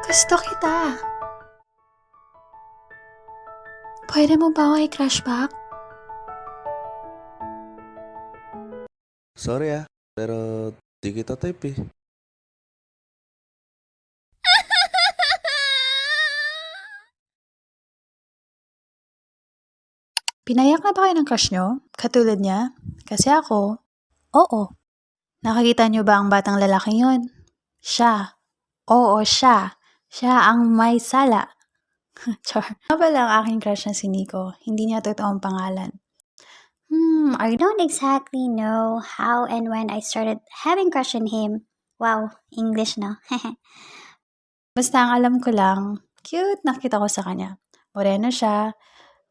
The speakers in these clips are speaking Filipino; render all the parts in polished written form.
Gusto kita. Pwede mo ba ako i-crush back? Sorry pero di kita type eh. Pinayak na ba kayo ng crush nyo? Katulad niya? Kasi ako, oo. Nakakita nyo ba ang batang lalaking yun? Siya. Oo, siya. Siya ang may sala. Char. Ano ba lang aking crush na si Nico? Hindi niya totoong pangalan. I don't exactly know how and when I started having crush on him. Wow, English no? Basta ang alam ko lang, cute nakita ko sa kanya. Moreno siya,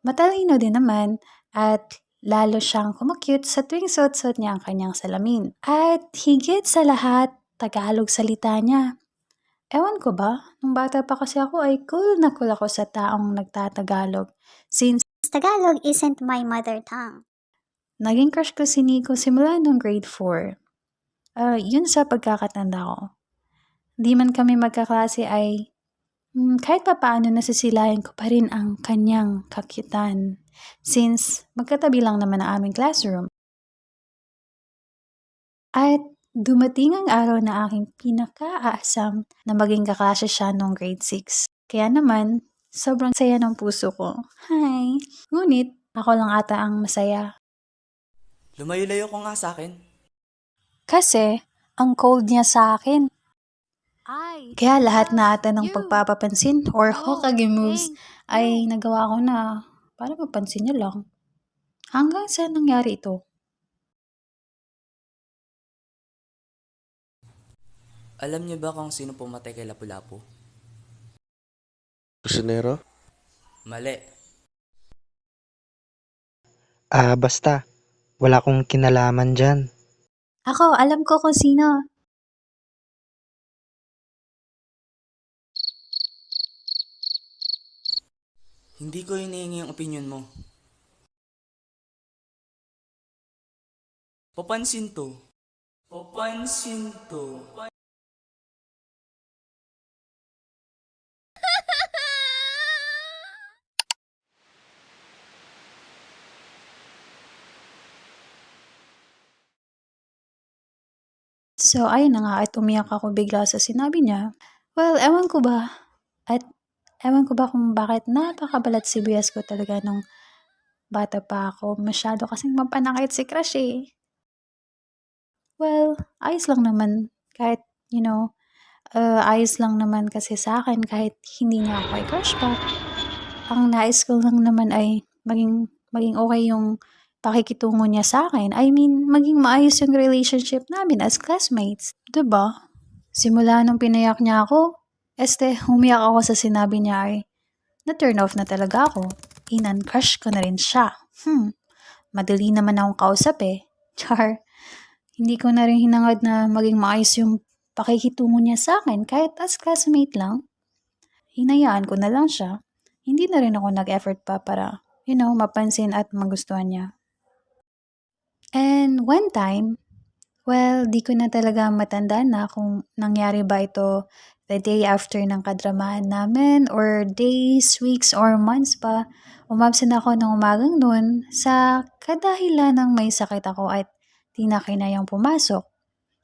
matalino din naman, at lalo siyang kumakyut sa tuwing suot-suot niya ang kanyang salamin. At higit sa lahat, Tagalog salita niya. Ewan ko ba, nung bata pa kasi ako ay cool ako sa taong nagtatagalog. Since Tagalog isn't my mother tongue. naging crush ko si Nico simula nung grade 4. Yun sa pagkakatanda ko. Di man kami magkaklase ay kahit pa paano nasisilayan ko pa rin ang kanyang kakyutan. Since magkatabi lang naman ang aming classroom. At dumating ang araw na aking pinaka-aasam na maging kaklase siya nung grade 6. Kaya naman, sobrang saya ng puso ko. Hi! Ngunit, ako lang ata ang masaya. Lumayo-layo ko nga sa akin. Kasi, ang cold niya sa akin. Kaya lahat na ata ng pagpapapansin or Hokage moves ay nagawa ko na para mapansin niya lang. Hanggang saan nangyari ito? Alam niyo ba kung sino pumatay kay Lapu-Lapu? Kusinero? Mali. Basta. Wala akong kinalaman dyan. Ako, alam ko kung sino. Hindi ko hinihingi ang opinion mo. Papansin to. Papansin to. So, ayun na nga at umiyak ako bigla sa sinabi niya. Well, ewan ko ba. At ewan ko ba kung bakit napakabalat sibuyas ko talaga nung bata pa ako. Masyado kasing mapanakit si crush eh. Well, ayos lang naman. Kahit, ayos lang naman kasi sa akin kahit hindi niya ako i-crush pa. Ang nais ko lang naman ay maging okay yung pakikitungo niya sa akin. I mean, maging maayos yung relationship namin as classmates. 'Di ba? Simula nung pinayak niya ako, umiyak ako sa sinabi niya ay na-turn off na talaga ako. Inan-crush ko na rin siya. Madali naman akong kausap eh. Char. Hindi ko na rin hinangad na maging maayos yung pakikitungo niya sa akin kahit as classmate lang. Hinayaan ko na lang siya. Hindi na rin ako nag-effort pa para, mapansin at magustuhan niya. And one time, well, di ko na talaga matandaan na kung nangyari ba ito the day after ng kadramahan namin or days, weeks, or months pa. Umabsent ako ng umagang noon sa kadahilan ng may sakit ako at di na kinayang pumasok.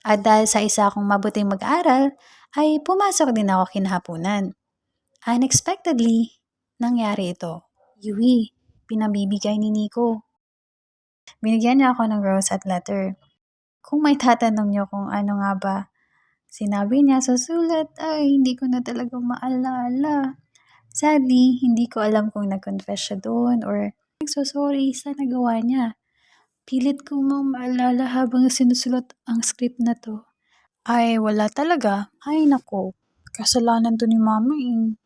At dahil sa isa akong mabuting mag-aral, ay pumasok din ako kinahaponan. Unexpectedly, nangyari ito. Yui, pinabibigay ni Nico. Binigyan niya ako ng rose at letter. Kung may tatanong niyo kung ano nga ba sinabi niya sa sulat, ay hindi ko na talaga maalala. Sadly, hindi ko alam kung nag-confess siya doon or nagsosorry sa nagawa niya. Pilit ko mang maalala habang sinusulat ang script na to. Ay, wala talaga. Ay, nako. Kasalanan to ni mama eh.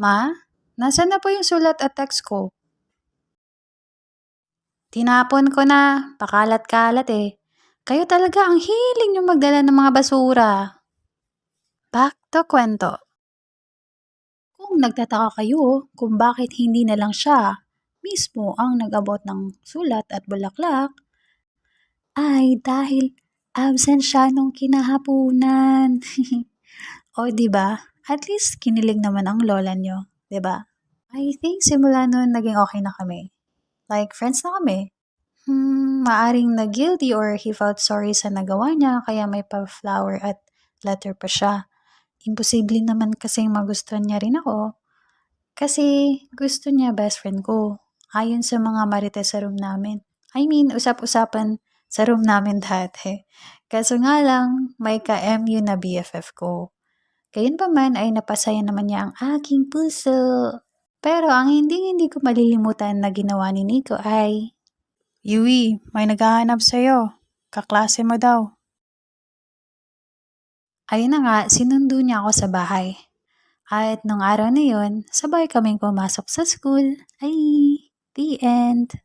Ma, nasaan na po yung sulat at text ko? Tinapon ko na, pakalat-kalat eh. Kayo talaga ang hiling yung magdala ng mga basura. Back to kwento. Kung nagtataka kayo kung bakit hindi na lang siya mismo ang nag-abot ng sulat at bulaklak, ay dahil absent siya nung kinahapunan. O, di ba? At least kinilig naman ang lola niyo, di ba? I think simula noon naging okay na kami. Like, friends na kami. Maaring na-guilty or he felt sorry sa nagawa niya kaya may pa-flower at letter pa siya. Imposible naman kasing magustuhan niya rin ako kasi gusto niya best friend ko. Ayon sa mga marites sa room namin. I mean, usap-usapan sa room namin dati. Kaso nga lang, may ka-MU na BFF ko. Gayunpaman ay napasaya naman niya ang aking puso. Pero ang hindi ko malilimutan na ginawa ni Nico ay, Yui, may naghahanap sa'yo. Kaklase mo daw. Ayun na nga, sinundo niya ako sa bahay. At nung araw na yun, sabay kaming pumasok sa school. Ay, the end.